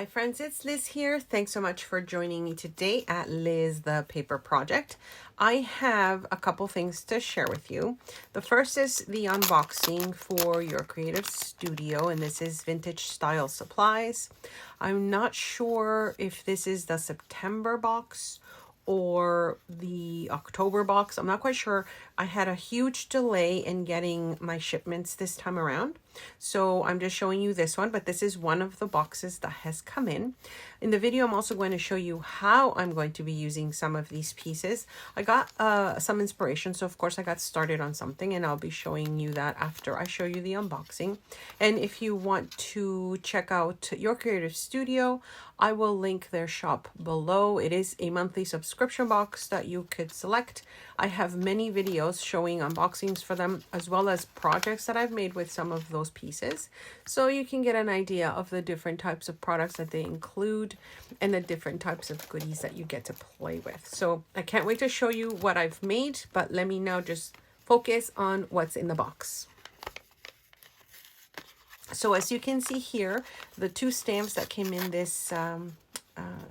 Hi friends, it's Liz here. Thanks so much for joining me today at Liz the Paper Project. I have a couple things to share with you. The first is the unboxing for your creative studio, and this is vintage style supplies. I'm not sure if this is the September box or the October box. I'm not quite sure. I had a huge delay in getting my shipments this time around. So I'm just showing you this one, but this is one of the boxes that has come in. In the video, I'm also going to show you how I'm going to be using some of these pieces. I got some inspiration, so of course I got started on something, and I'll be showing you that after I show you the unboxing. And if you want to check out your creative studio, I will link their shop below. It is a monthly subscription box that you could select. I have many videos showing unboxings for them, as well as projects that I've made with some of those pieces, so you can get an idea of the different types of products that they include and the different types of goodies that you get to play with. So I can't wait to show you what I've made, but let me now just focus on what's in the box. So as you can see here, the two stamps that came in this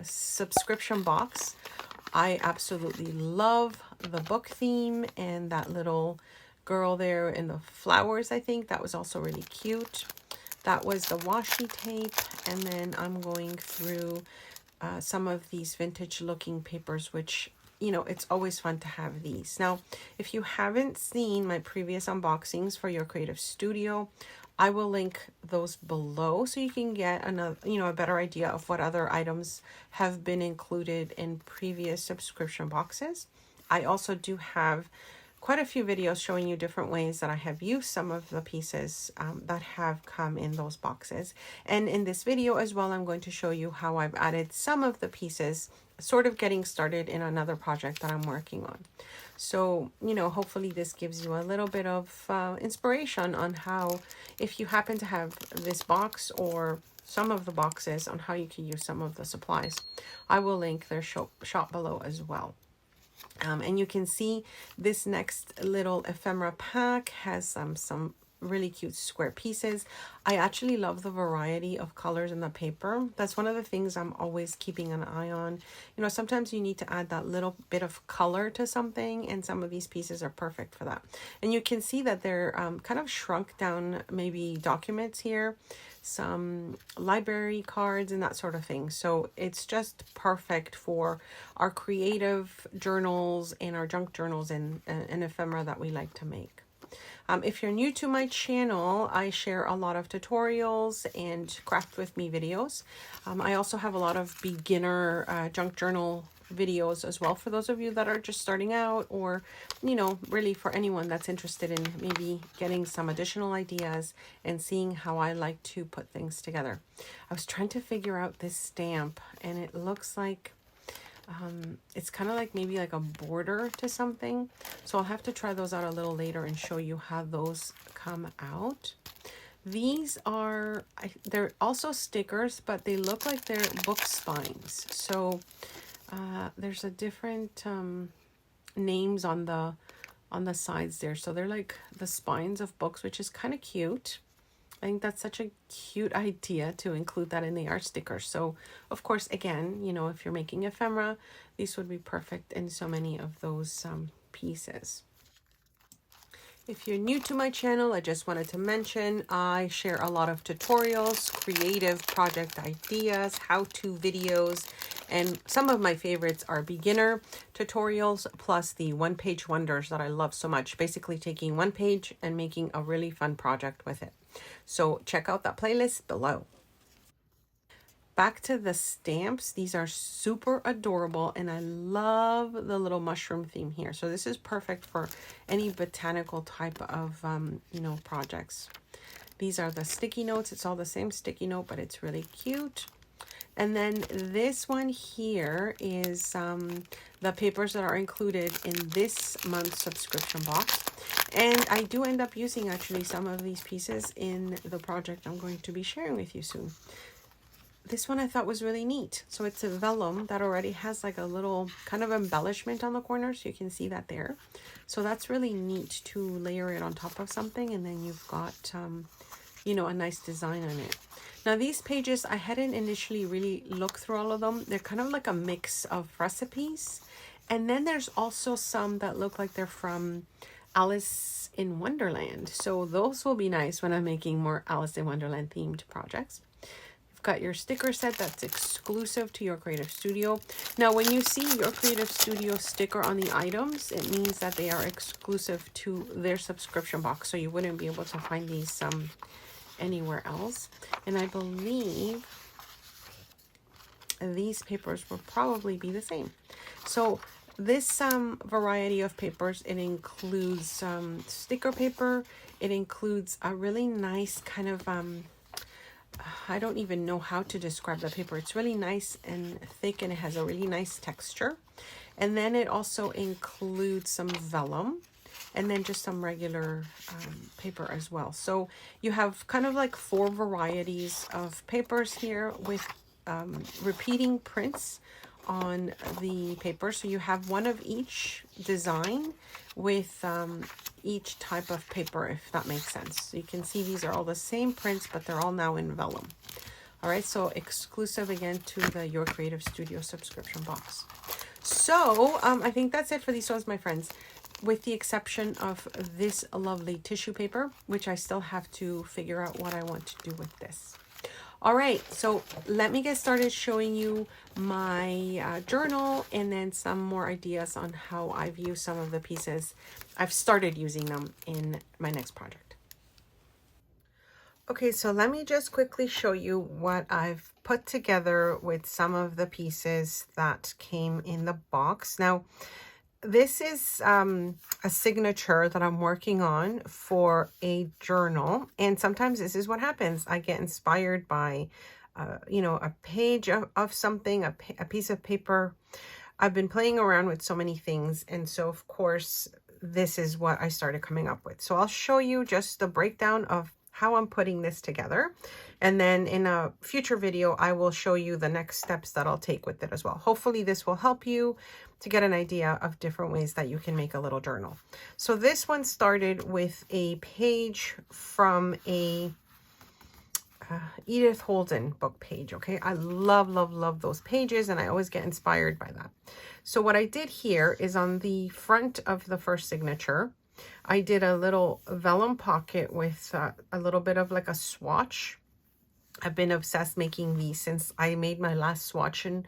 subscription box, I absolutely love the book theme and that little girl there in the flowers. I think that was also really cute. That was the washi tape, and then I'm going through some of these vintage looking papers, which, you know, it's always fun to have these. Now, if you haven't seen my previous unboxings for your creative studio, I will link those below so you can get another, a better idea of what other items have been included in previous subscription boxes. I also do have quite a few videos showing you different ways that I have used some of the pieces that have come in those boxes. And in this video as well, I'm going to show you how I've added some of the pieces, sort of getting started in another project that I'm working on. So, hopefully this gives you a little bit of inspiration on how, if you happen to have this box or some of the boxes, on how you can use some of the supplies. I will link their shop below as well. And you can see this next little ephemera pack has some really cute square pieces. I actually love the variety of colors in the paper. That's one of the things I'm always keeping an eye on. Sometimes you need to add that little bit of color to something, and some of these pieces are perfect for that. And you can see that they're kind of shrunk down, maybe documents here, some library cards and that sort of thing. So it's just perfect for our creative journals and our junk journals and ephemera that we like to make. If you're new to my channel, I share a lot of tutorials and craft with me videos. I also have a lot of beginner junk journal videos as well for those of you that are just starting out, or really for anyone that's interested in maybe getting some additional ideas and seeing how I like to put things together. I was trying to figure out this stamp, and it looks like it's kind of like maybe like a border to something. So I'll have to try those out a little later and show you how those come out. These are, they're also stickers, but they look like they're book spines. So there's a different names on the sides there. So they're like the spines of books, which is kind of cute. I think that's such a cute idea to include that in the art sticker. So, of course, again, if you're making ephemera, these would be perfect in so many of those pieces. If you're new to my channel, I just wanted to mention I share a lot of tutorials, creative project ideas, how-to videos, and some of my favorites are beginner tutorials, plus the one-page wonders that I love so much. Basically taking one page and making a really fun project with it. So check out that playlist below. Back to the stamps. These are super adorable, and I love the little mushroom theme here. So this is perfect for any botanical type of, projects. These are the sticky notes. It's all the same sticky note, but it's really cute. And then this one here is the papers that are included in this month's subscription box. And I do end up using actually some of these pieces in the project I'm going to be sharing with you soon. This one I thought was really neat. So it's a vellum that already has like a little kind of embellishment on the corner, so you can see that there. So that's really neat to layer it on top of something, and then you've got, a nice design on it. Now these pages, I hadn't initially really looked through all of them. They're kind of like a mix of recipes. And then there's also some that look like they're from Alice in Wonderland. So those will be nice when I'm making more Alice in Wonderland themed projects. You've got your sticker set that's exclusive to your Creative Studio. Now, when you see your Creative Studio sticker on the items, it means that they are exclusive to their subscription box. So you wouldn't be able to find these anywhere else. And I believe these papers will probably be the same. So this variety of papers, it includes sticker paper. It includes a really nice kind of, I don't even know how to describe the paper. It's really nice and thick, and it has a really nice texture. And then it also includes some vellum, and then just some regular paper as well. So you have kind of like 4 varieties of papers here with repeating prints on the paper. So you have one of each design with each type of paper, if that makes sense. So you can see these are all the same prints, but they're all now in vellum. All right, so exclusive again to the Your Creative Studio subscription box. So I think that's it for these ones, my friends, with the exception of this lovely tissue paper, which I still have to figure out what I want to do with this. All right, so let me get started showing you my journal, and then some more ideas on how I've used some of the pieces. I've started using them in my next project. Okay, so let me just quickly show you what I've put together with some of the pieces that came in the box. Now, this is a signature that I'm working on for a journal. And sometimes this is what happens. I get inspired by, you know, a page of something, a piece of paper. I've been playing around with so many things. And so, of course, this is what I started coming up with. So I'll show you just the breakdown of how I'm putting this together. And then in a future video, I will show you the next steps that I'll take with it as well. Hopefully this will help you to get an idea of different ways that you can make a little journal. So this one started with a page from a Edith Holden book page. Okay, I love those pages, and I always get inspired by that. So what I did here is on the front of the first signature, I did a little vellum pocket with a little bit of like a swatch. I've been obsessed making these since I made my last swatch in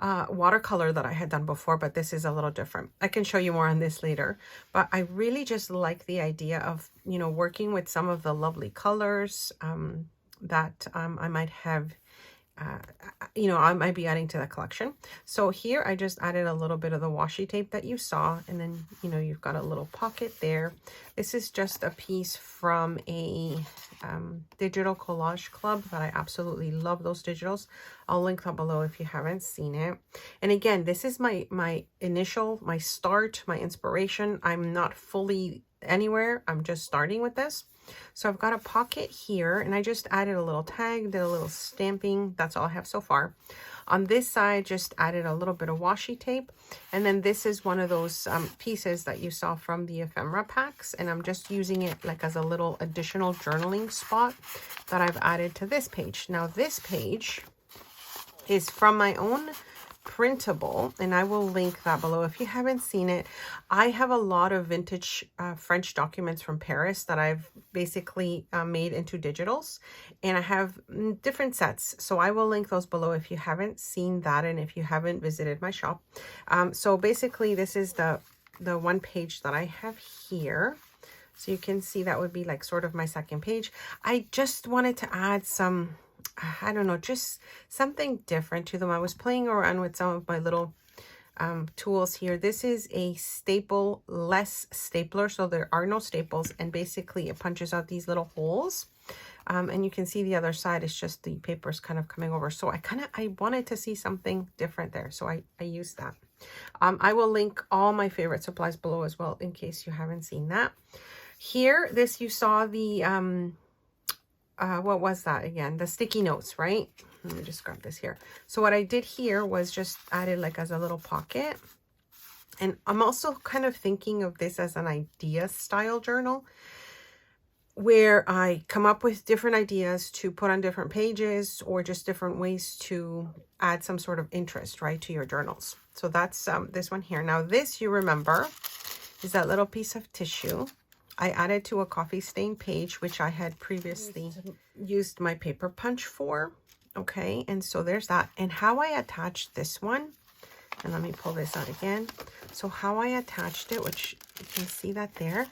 watercolor that I had done before, but this is a little different. I can show you more on this later, but I really just like the idea of, you know, working with some of the lovely colors that I might have, you know, I might be adding to the collection. So here I just added a little bit of the washi tape that you saw, and then, you know, you've got a little pocket there. This is just a piece from a digital collage club that I absolutely love those digitals. I'll link that below if you haven't seen it. And again, this is my initial, my start, my inspiration. I'm not fully anywhere. I'm just starting with this. So I've got a pocket here, and I just added a little tag, did a little stamping. That's all I have so far. On this side, just added a little bit of washi tape. And then this is one of those pieces that you saw from the ephemera packs. And I'm just using it like as a little additional journaling spot that I've added to this page. Now this page is from my own printable, and I will link that below if you haven't seen it. I have a lot of vintage French documents from Paris that I've basically made into digitals, and I have different sets, so I will link those below if you haven't seen that and if you haven't visited my shop. So basically this is the one page that I have here. So you can see that would be like sort of my second page. I just wanted to add some, I don't know, just something different to them. I was playing around with some of my little tools here. This is a staple-less stapler, so there are no staples, and basically it punches out these little holes. And you can see the other side is just the paper's kind of coming over. So I wanted to see something different there, so I used that. I will link all my favorite supplies below as well in case you haven't seen that. Here, this you saw the what was that again? The sticky notes, right? Let me just grab this here. So what I did here was just added like as a little pocket. And I'm also kind of thinking of this as an idea style journal. where I come up with different ideas to put on different pages or just different ways to add some sort of interest, right, to your journals. So that's this one here. Now this, you remember, is that little piece of tissue I added to a coffee stain page, which I had previously used my paper punch for. Okay, and so there's that. And how I attached this one, and let me pull this out again. So how I attached it, which you can see that there,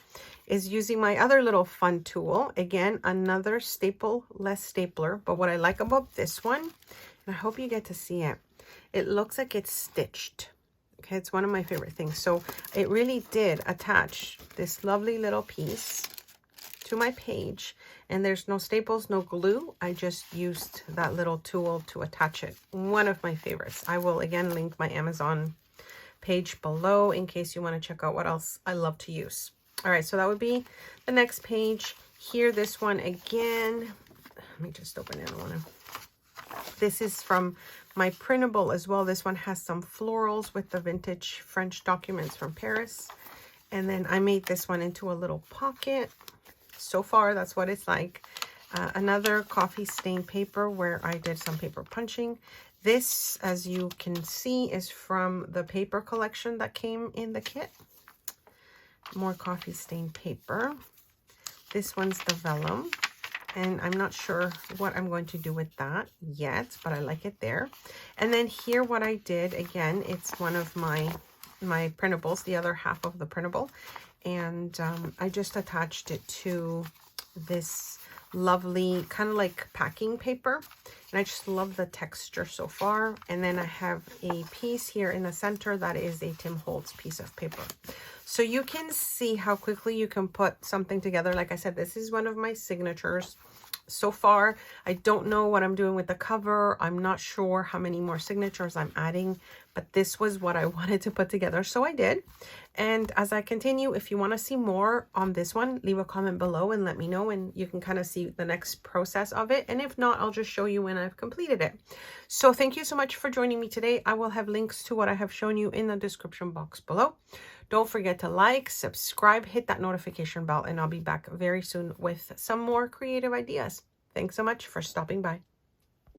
is using my other little fun tool. Again, another staple-less stapler. But what I like about this one, and I hope you get to see it, it looks like it's stitched. Okay, it's one of my favorite things. So it really did attach this lovely little piece to my page, and there's no staples, no glue. I just used that little tool to attach it. One of my favorites. I will again link my Amazon page below in case you want to check out what else I love to use. All right, so that would be the next page here. This one again, let me just open it. This is from my printable as well. This one has some florals with the vintage French documents from Paris. And then I made this one into a little pocket. So far, that's what it's like. Another coffee stain paper where I did some paper punching. This, as you can see, is from the paper collection that came in the kit. More coffee stain paper. This one's the vellum. And I'm not sure what I'm going to do with that yet, but I like it there. And then here what I did, again, it's one of my printables, the other half of the printable. And I just attached it to this lovely kind of like packing paper. And I just love the texture so far. And then I have a piece here in the center that is a Tim Holtz piece of paper. So you can see how quickly you can put something together. Like I said, this is one of my signatures. So far, I don't know what I'm doing with the cover. I'm not sure how many more signatures I'm adding, but this was what I wanted to put together, so I did. And as I continue, if you want to see more on this one, leave a comment below and let me know, and you can kind of see the next process of it. And if not, I'll just show you when I've completed it. So thank you so much for joining me today. I will have links to what I have shown you in the description box below. Don't forget to like, subscribe, hit that notification bell, and I'll be back very soon with some more creative ideas. Thanks so much for stopping by.